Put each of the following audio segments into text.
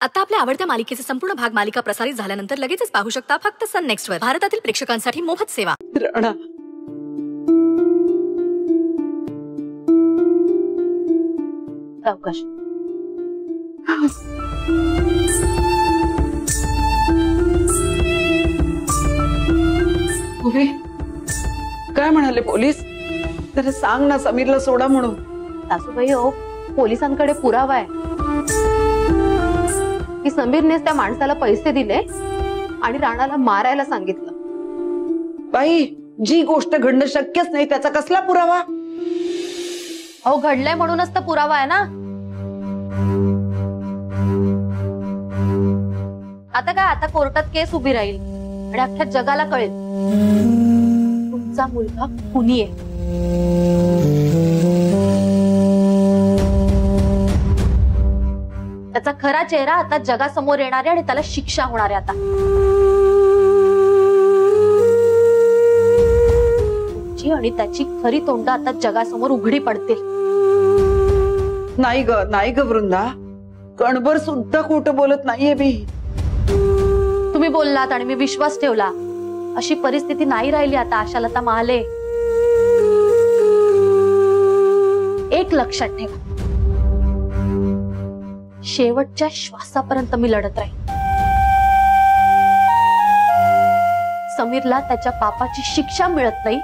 आता आपल्या आवडत्या मालिकेचे संपूर्ण भाग मालिका प्रसारित झाल्यानंतर लगेचच पाहू शकता फक्त सन नेक्स्ट वर. भारतातील प्रेक्षकांसाठी मोफत सेवा. राणा सावकाश. काय म्हणाले पोलीस? तर सांग ना समीरला सोडा म्हणून. सासूबाई हो, पोलिसांकडे पुरावा आहे की समीरनेच त्या माणसाला पैसे दिले आणि राणाला मारायला सांगितलं. बाई, जी गोष्ट घडणं शक्यच नाही त्याचा कसला पुरावा? अहो, घडलंय म्हणूनच तर पुरावा आहे ना. आता काय, आता कोर्टात केस उभी राहील आणि अख्ख्या जगाला कळेल तुमचा मुलगा खुनी आहे. त्याचा खरा चेहरा आता जगासमोर येणार आहे आणि त्याला शिक्षा होणार आहे. आता तुमची आणि त्याची खरी तोंड आता जगासमोर उघडी पडतील. नाही ग वृंदा, कणभर सुद्धा खोटं बोलत नाहीये मी. तुम्ही बोललात आणि मी विश्वास ठेवला. अशी परिस्थिती नाही राहिली आता आशालता महाले. एक लक्षात ठेवा, शेवटच्या श्वासापर्यंत मी लढत राहील. समीरला त्याच्या पापाची शिक्षा मिळत नाही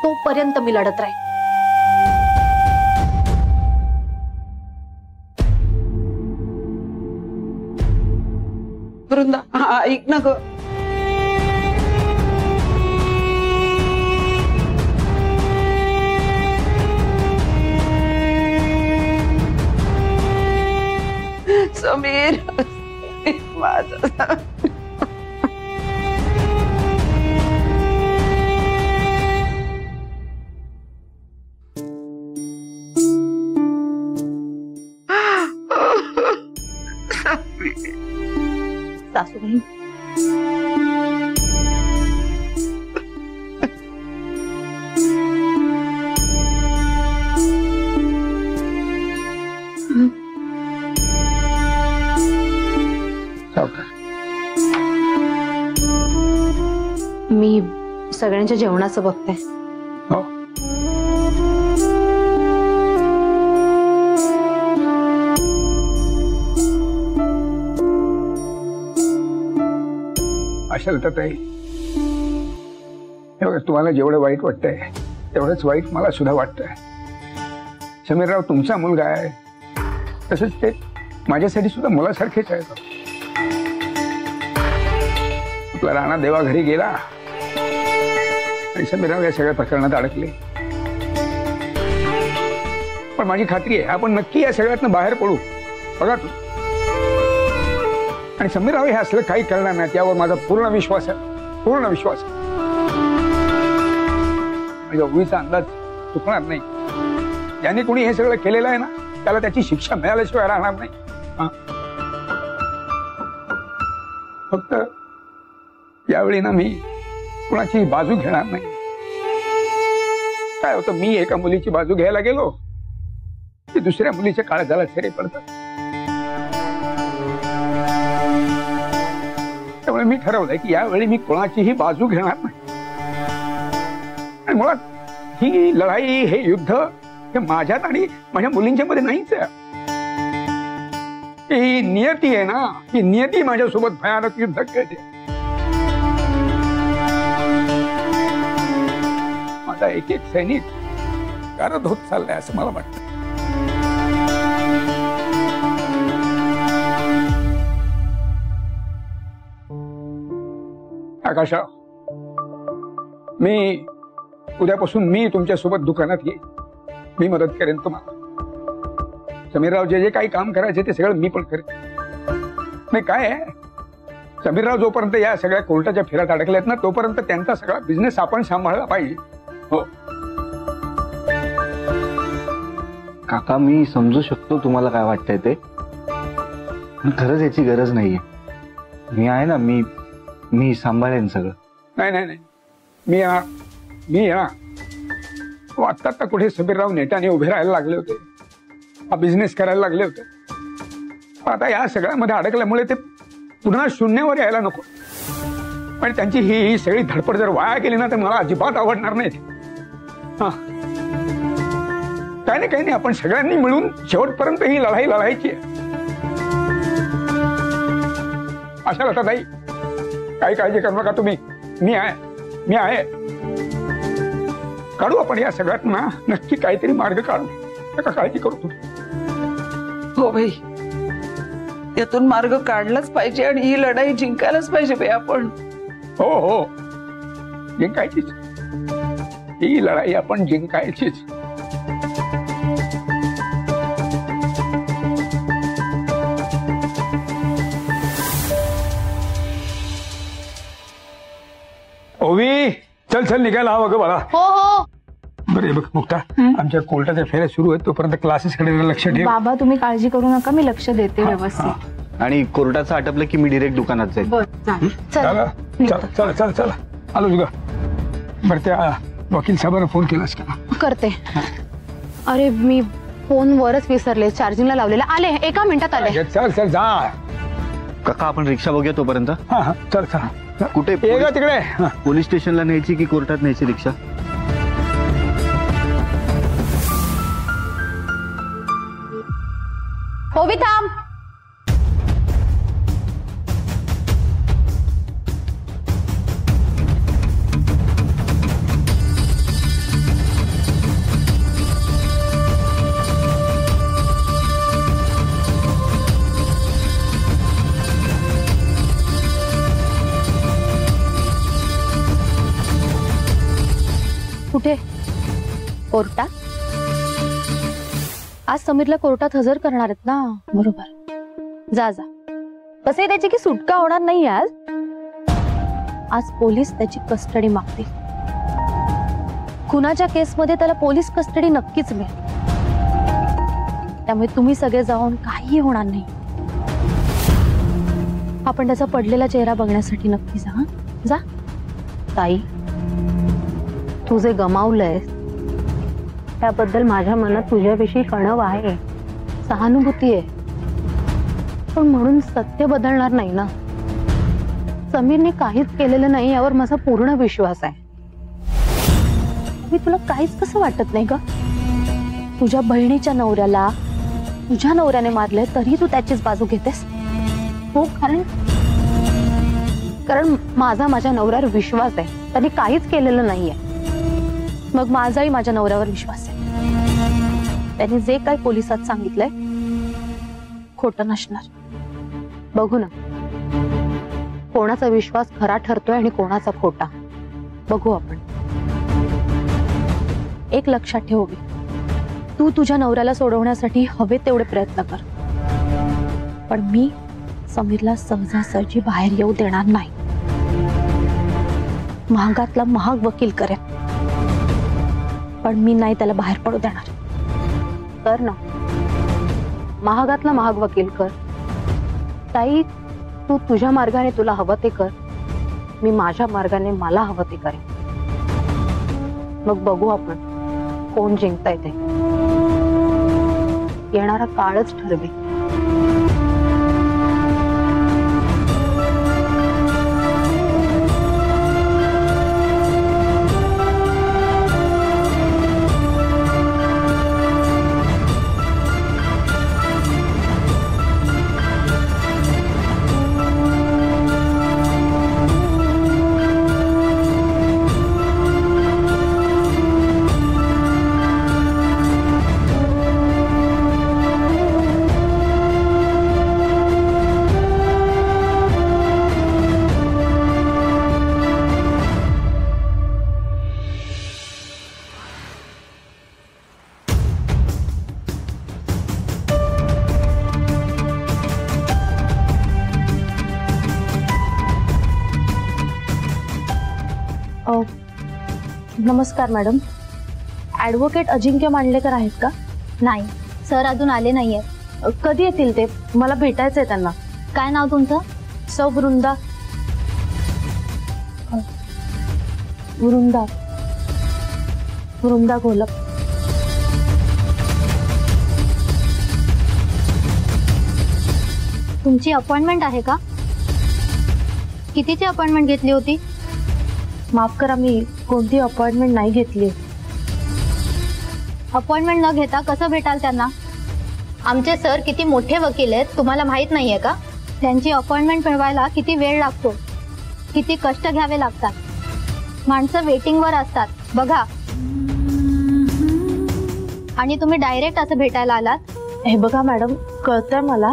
तोपर्यंत मी लढत राहील. वृंदा, ऐक ना ग. समीर माझा सासूबाई, मी सगळ्यांच्या जेवणाचं बघते. हो. आशालताताई, तुम्हाला जेवढं वाईट वाटतंय तेवढंच वाईट मला सुद्धा वाटतंय. समीरराव तुमचा मुलगा आहे, तसंच ते माझ्यासाठी सुद्धा मुलासारखेच आहे. आपला राणा देवा घरी गेला आणि समीरराव या सगळ्या प्रकरणात अडकले. पण माझी खात्री आहे आपण नक्की या सगळ्यातनं बाहेर पडू. बघा तू, आणि समीरराव हे असलं काही करणार नाही त्यावर माझा पूर्ण विश्वास आहे. पूर्ण विश्वास. माझ्या उभीचा अंदाज चुकणार नाही. ज्यांनी कोणी हे सगळं केलेलं आहे ना त्याला त्याची शिक्षा मिळाल्याशिवाय राहणार नाही. फक्त यावेळी ना मी कुणाची बाजू घेणार नाही. काय होतं, मी एका मुलीची बाजू घ्यायला गेलो की दुसऱ्या मुलीच्या काळजाला छेडे पडतात. त्यामुळे मी ठरवलंय की यावेळी मी कोणाचीही बाजू घेणार नाही. आणि मुळात ही लढाई, हे युद्ध हे माझ्यात आणि माझ्या मुलींच्या मध्ये नाहीच आहे. ही नियती आहे ना, ही नियती माझ्यासोबत भयानक युद्ध खेळते. माझा एक एक सैनिक गारद होत चाललाय असं मला वाटतं. आकाशा, मी उद्यापासून मी तुमच्यासोबत दुकानात येईन. मी मदत करेन तुम्हाला. समीरराव जे काही काम करायचे ते सगळं मी पण करेन. नाही काय आहे, समीरराव जोपर्यंत या सगळ्या कोर्टाच्या फेऱ्यात अडकल्यात ना तोपर्यंत त्यांचा सगळा बिझनेस आपण सांभाळला पाहिजे. हो काका, मी समजू शकतो तुम्हाला काय वाटतंय ते, पण खरंच याची गरज नाहीये. मी आहे ना, मी सांभाळेन सगळं. नाही नाही नाही, मी येणार. आता कुठे समीरराव नेटाने उभे राहायला लागले होते, हा बिझनेस करायला लागले होते. पण आता या सगळ्यामध्ये अडकल्यामुळे ते पुन्हा शून्यावर यायला नको. पण त्यांची ही सगळी धडपड जर वाया गेली ना तर मला अजिबात आवडणार नाही. हा, काही नाही आपण सगळ्यांनी मिळून शेवटपर्यंत ही लढाई लढायची आहे. अशा लताताई, काही काळजी करू नका तुम्ही. मी आहे. काढू आपण या सगळ्यात ना नक्की काहीतरी मार्ग काढू. नका काळजी करू तुम्ही. हो बाई, यातून मार्ग काढलाच पाहिजे आणि ही लढाई जिंकायलाच पाहिजे बाई आपण. हो, जिंकायचीच. ही लढाई आपण जिंकायचीच. ओवी, चल निघायला हवं ग मला. हो. बरे बघ मुक्ता, आमच्या कोर्टाच्या फेऱ्या सुरू आहेत तोपर्यंत क्लासेस कडे लक्ष ठेव. बाबा तुम्ही काळजी करू नका, मी लक्ष देते व्यवस्थित. आणि कोर्टाचं आटपलं की मी डिरेक्ट दुकानात जाईल. चला आलो तुझं. बरं, त्या वकील साहेबांना फोन केलास का? करते. अरे मी फोन वरच विसरले, चार्जिंगला लावलेला. आले, 1 मिनिटात आले. चल जा. काका आपण रिक्षा बघूया तोपर्यंत. हा चल. कुठे तिकडे पोलीस स्टेशनला न्यायची की कोर्टात न्यायची रिक्षा? ओवी थांब. कुठे? कोर्टात? आज समीरला कोर्टात हजर करणार आहेत ना? बरोबर. जा. तसे त्याची की सुटका होणार नाही. आज पोलीस त्याची कस्टडी मागतील. खुनाच्या केसमध्ये त्याला पोलीस कस्टडी नक्कीच मिळेल. त्यामुळे तुम्ही सगळे जाऊन काही होणार नाही. आपण त्याचा पडलेला चेहरा बघण्यासाठी नक्की जा. ताई, तू जे गमावलंय त्याबद्दल माझ्या मनात तुझ्याविषयी कणव आहे, सहानुभूती आहे. पण म्हणून सत्य बदलणार नाही ना. समीरने काहीच केलेलं नाही यावर माझा पूर्ण विश्वास आहे. मी तुला काहीच कसं वाटत नाही का? तुझ्या बहिणीच्या नवऱ्याला तुझ्या नवऱ्याने मारले तरी तू त्याचीच बाजू घेतेस. हो, कारण माझ्या नवऱ्यावर विश्वास आहे. त्यांनी काहीच केलेलं नाहीये. मग माझाही माझ्या नवऱ्यावर विश्वास आहे. त्यांनी जे काही पोलिसात सांगितलंय खोटं नसणार. बघू ना कोणाचा विश्वास खरा ठरतोय आणि कोणाचा खोटा. बघू आपण. एक लक्षात ठेव, तू तुझ्या नवऱ्याला सोडवण्यासाठी हवे तेवढे प्रयत्न कर. पण मी समीरला सहजासहजी बाहेर येऊ देणार नाही. महागातला महाग वकील करेन, पण मी नाही त्याला बाहेर पडू देणार. कर ना, महागातला महाग वकील कर. ताई, तू तुझ्या मार्गाने तुला हवं ते कर. मी माझ्या मार्गाने मला हवं ते करेन. मग बघू आपण कोण जिंकताय ते. येणारा काळच ठरवेल. नमस्कार मॅडम, ॲडव्होकेट अजिंक्य मांडलेकर आहेत का? नाही सर, अजून आले नाहीये. कधी येतील ते? मला भेटायचंय त्यांना. काय नाव तुमचं? सौ वृंदा. वृंदा घोलप. तुमची अपॉइंटमेंट आहे का? कितीची अपॉइंटमेंट घेतली होती? माफ करा, मी कोणती अपॉइंटमेंट नाही घेतली. अपॉइंटमेंट न घेता कसं भेटाल त्यांना? आमचे सर किती मोठे वकील आहेत तुम्हाला माहित नाहीये का? त्यांची अपॉइंटमेंट मिळवायला किती वेळ लागतो, किती कष्ट घ्यावे लागतात. माणसं वेटिंगवर असतात बघा. आणि तुम्ही डायरेक्ट असं भेटायला आलात. हे बघा मॅडम, कळतंय मला,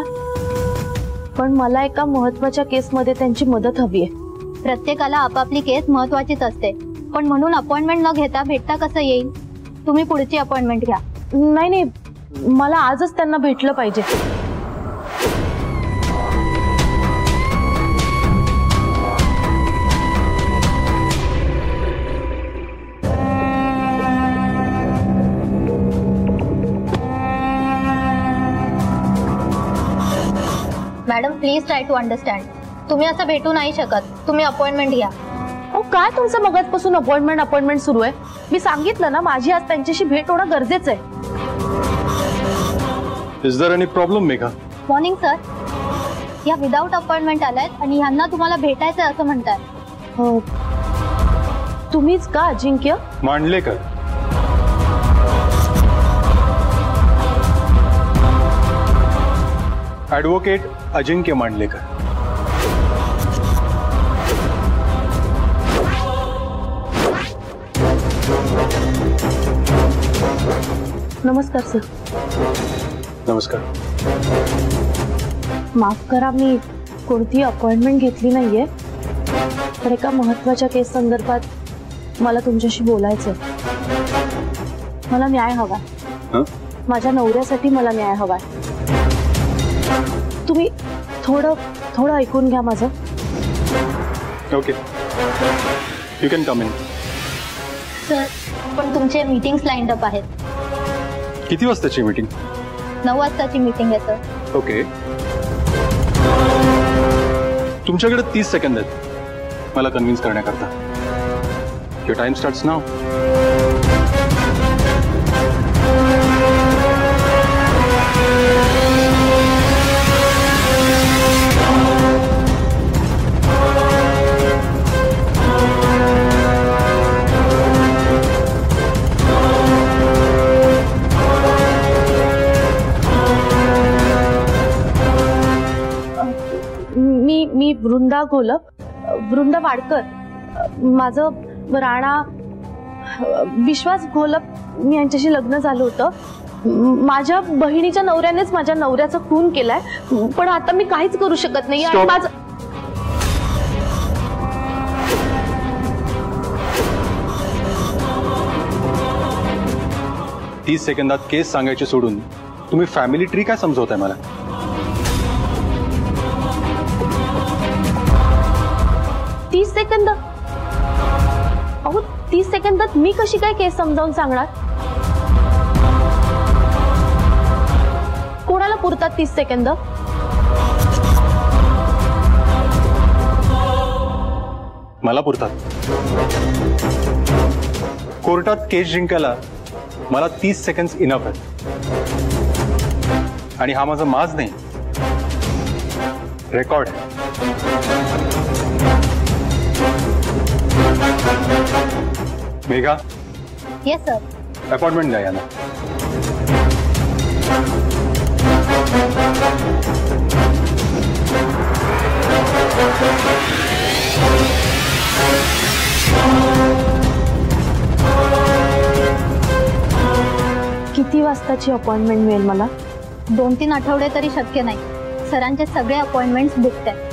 पण मला एका महत्वाच्या केसमध्ये त्यांची मदत हवी आहे. प्रत्येकाला आपापली केस महत्वाचीच असते, पण म्हणून अपॉइंटमेंट न घेता भेटता कसं येईल? तुम्ही पुढची अपॉइंटमेंट घ्या. नाही नाही, मला आजच त्यांना भेटलं पाहिजे. Madam please try to understand. तुम्ही असं भेटू नाही शकत. तुम्ही अपॉइंटमेंट घ्या. काय तुमचं मगाचपासून अपॉइंटमेंट सुरू आहे? मी सांगितलं ना, माझी आज त्यांच्याशी भेट होणं गरजेचं आहे. Is there any problem Megha? Morning sir. या विदाउट अपॉइंटमेंट आलायत आणि ह्यांना तुम्हाला भेटायचं असं म्हणताय. तुम्हीच का अजिंक्य मांडलेकर? ॲडव्होकेट अजिंक्य मांडलेकर. नमस्कार सर. नमस्कार. माफ करा, मी कोणती अपॉइंटमेंट घेतली नाहीये, पण एका महत्वाच्या केस संदर्भात मला तुमच्याशी बोलायचंय. मला न्याय हवा. माझ्या नवऱ्यासाठी मला न्याय हवा. तुम्ही थोडं ऐकून घ्या माझं. Okay, you can come in. Sir, पण तुमचे मीटिंग्स लाईन्ड अप आहेत. किती वाजताची मीटिंग? 9 वाजताची मीटिंग आहे सर. ओके, तुमच्याकडे 30 सेकंद आहेत मला कन्व्हिन्स करण्याकरता. Your time starts now. मी वृंदा वाडकर. माझं राणा विश्वास घोलप, मी यांच्याशी लग्न झालं होतं. माझ्या बहिणीच्या नवऱ्यानेच माझ्या नवऱ्याचा खून केलाय, पण आता मी काहीच करू शकत नाही. आणि माझं 30 सेकंदात केस सांगायची सोडून तुम्ही फॅमिली ट्री काय समजवताय मला? सेकंद? अहो 30 सेकंदात मी कशी काय केस समजावून सांगणार? कोणाला पुरतात 30 सेकंद? मला पुरतात. कोर्टात केस जिंकायला मला 30 सेकंड इनफ आहेत. आणि हा माझा माज नाही, रेकॉर्ड आहे. मेघा. Yes sir. अपॉइंटमेंट द्या यांना. किती वाजताची अपॉइंटमेंट मिळेल मला? 2-3 आठवडे तरी शक्य नाही. सरांचे सगळे अपॉइंटमेंट्स बुकड आहेत.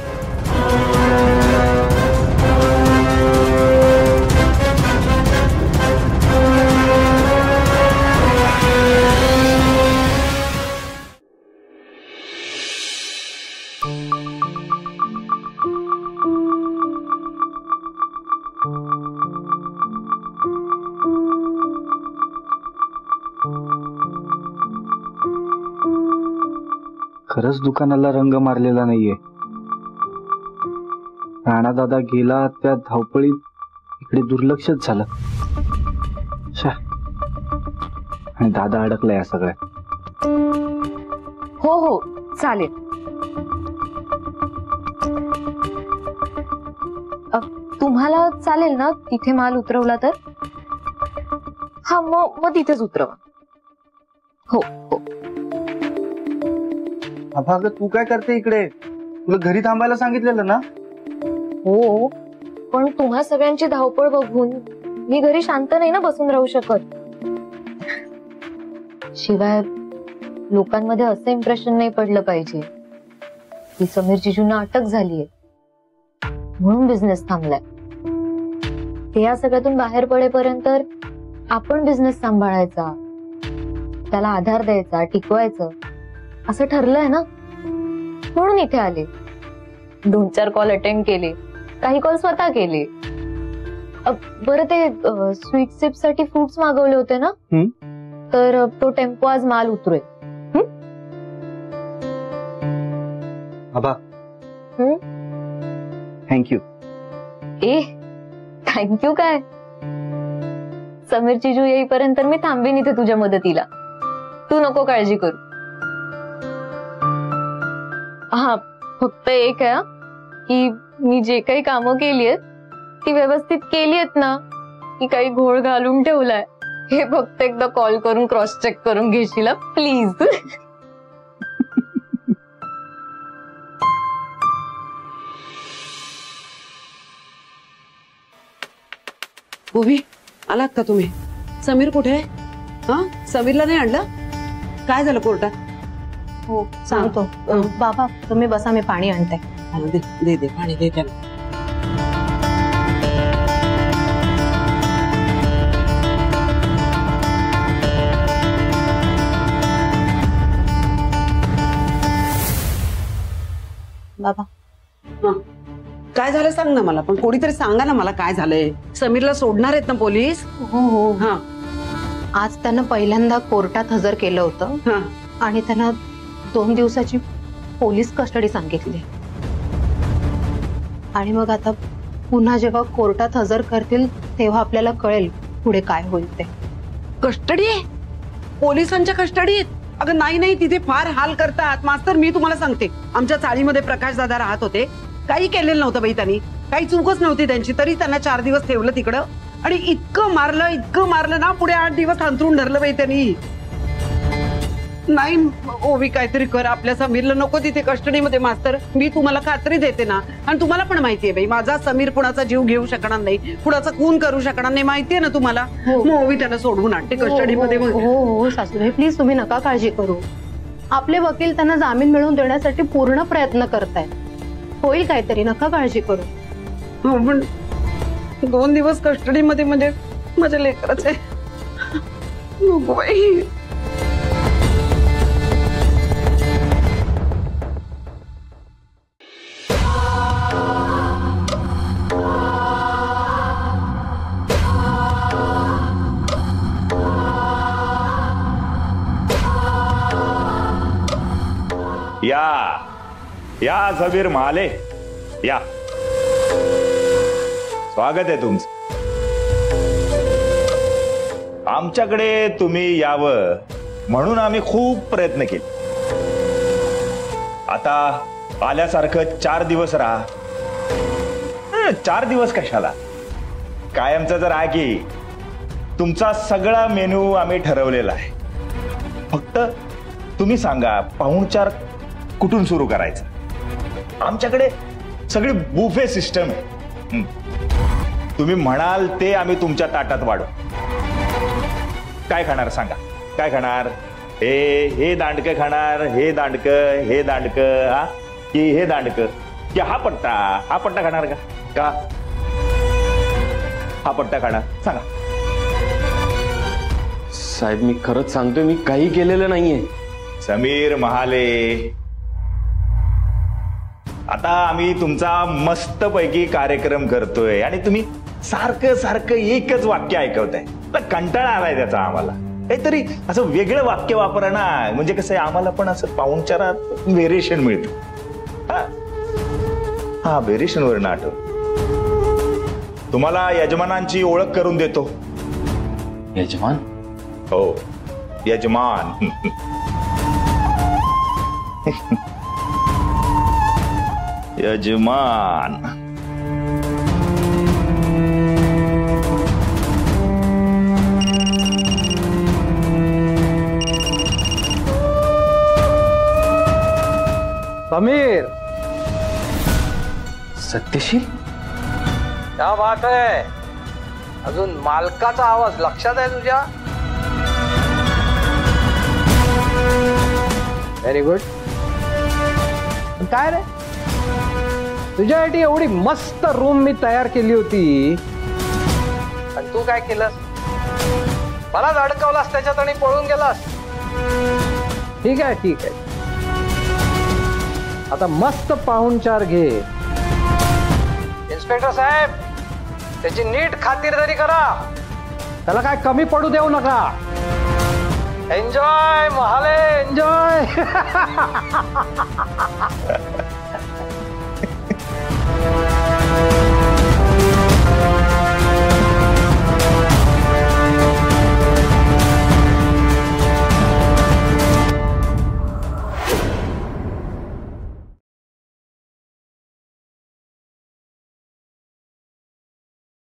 खरंच दुकानाला रंग मारलेला नाहीये. राणा दादा गेला त्या धावपळीत इकडे दुर्लक्षच झालं. आणि दादा अडकला या सगळ्यात. हो चालेल. तुम्हाला चालेल ना तिथे माल उतरवला तर? हा मग तिथेच उतरवा. हो हो. अगं तू काय करते इकडे? तुला घरी थांबायला सांगितलेलं ना? हो, पण तुम्हा सगळ्यांची धावपळ बघून मी घरी शांत नाही ना बसून राहू शकत. शिवाय लोकांमध्ये असं इम्प्रेशन नाही पडलं पाहिजे की समीर जिजूंना अटक झालीये म्हणून बिझनेस थांबलाय. ते या सगळ्यातून बाहेर पडेपर्यंत आपण बिझनेस सांभाळायचा, त्याला आधार द्यायचा, टिकवायचं असं ठरलंय ना, म्हणून इथे आले. 2-4 कॉल अटेंड केले, काही कॉल स्वतः केले. बरं ते स्वीट सिप साठी फ्रुट्स मागवले होते ना, तर तो टेम्पो आज माल उतरेल. आबा थँक्यू. ए थँक्यू काय? समीर जिजू येईपर्यंत मी थांबेन इथे तुझ्या मदतीला. तू नको काळजी करू. हा फक्त एक आहे की मी जे काही कामं केली आहेत ती व्यवस्थित केली आहेत ना, की काही घोळ घालून ठेवलाय हे फक्त एकदा कॉल करून क्रॉस चेक करून घेशील प्लीज. भूमी आलात का तुम्ही? समीर कुठे आहे? हा समीरला नाही आणलं? काय झालं कोर्टात? हो सांगतो. बाबा तुम्ही बसा, मी पाणी आणते. दे दे पाणी दे त्याला. बाबा काय झालं सांग ना मला, पण कोणीतरी सांगा ना मला काय झालंय. समीरला सोडणार आहेत ना पोलीस? हो हो. हा आज त्यांना पहिल्यांदा कोर्टात हजर केलं होतं हा आणि त्यांना 2 दिवसाची पोलीस कस्टडी सांगितली. आणि मग आता पुन्हा जेव्हा कोर्टात हजर करतील तेव्हा आपल्याला कळेल पुढे काय होईल ते. कस्टडी आहे? पोलिसांच्या कस्टडीत? अगं नाही नाही, तिथे फार हाल करतात मास्तर. मी तुम्हाला सांगते, आमच्या चाळीमध्ये प्रकाश दादा राहत होते. काही केलेलं नव्हतं बाई त्यांनी, काही चूकच नव्हती त्यांची, तरी त्यांना 4 दिवस ठेवलं तिकडं. आणि इतकं मारलं ना, पुढे 8 दिवस अंथरून धरलं बाई त्यांनी. नाही ओवी काहीतरी कर, आपल्या समीरला नको तिथे कस्टडीमध्ये मास्तर. मी तुम्हाला खात्री देते ना, आणि तुम्हाला पण माहितीये बाई माझा समीर कुणाचा जीव घेऊ शकणार नाही, कुणाचा खून करू शकणार नाही, माहितीये ना तुम्हाला. मग ओवी त्याला सोडवून आणते कस्टडीमध्ये. हो हो सासूबाई प्लीज तुम्ही नका काळजी करू. आपले वकील त्यांना जामीन मिळवून देण्यासाठी पूर्ण प्रयत्न करतायत. होईल काहीतरी, नका काळजी करू. हो पण 2 दिवस कस्टडीमध्ये म्हणजे माझ्या लेकरच आहे. नको बाई. या समीर महाले या, स्वागत आहे तुमचं. आमच्याकडे तुम्ही यावं म्हणून आम्ही खूप प्रयत्न केले. आता आल्यासारखं 4 दिवस राहा. 4 दिवस कशाला, कायमचं जर आहे की तुमचा सगळा मेनू आम्ही ठरवलेला आहे. फक्त तुम्ही सांगा पाहुणचार कुठून सुरू करायचं. आमच्याकडे सगळी बुफे सिस्टम आहे. तुम्ही म्हणाल ते आम्ही तुमच्या ताटात वाढू. काय खाणार सांगा, काय खाणार? हे दांडकं खाणार, हे दांडकं, हे दांडकं, हा की हे दांडकं, की हा पट्टा खाणार का हा पट्टा खाणार? सांगा. साहेब मी खरंच सांगतोय, मी काही केलेलं नाहीये. समीर महाले, आता आम्ही तुमचा मस्तपैकी कार्यक्रम करतोय आणि तुम्ही सारखं सारखं एकच वाक्य ऐकवताय. कंटाळा आलाय त्याचा आम्हाला. काहीतरी असं वेगळं वाक्य वापरा ना, म्हणजे कसं आहे आम्हाला पण असं पाहुणचारात व्हेरिएशन मिळतं. हा व्हेरिएशन वर नाटक. तुम्हाला यजमानांची ओळख करून देतो. यजमान? हो यजमान. यजमान समीर, सत्यशील, क्या बात आहे. अजून मालकाचा आवाज लक्षात आहे तुझ्या? Very good. काय रे, तुझ्यासाठी एवढी मस्त रूम मी तयार केली होती आणि तू काय केलंस? मलाच अडकवलास त्याच्यात आणि पळून गेलास. ठीक आहे ठीक आहे, आता मस्त पाहुणचार घे. इन्स्पेक्टर साहेब, त्याची नीट खातिरदारी करा, त्याला काय कमी पडू देऊ नका. Enjoy Mahale, enjoy.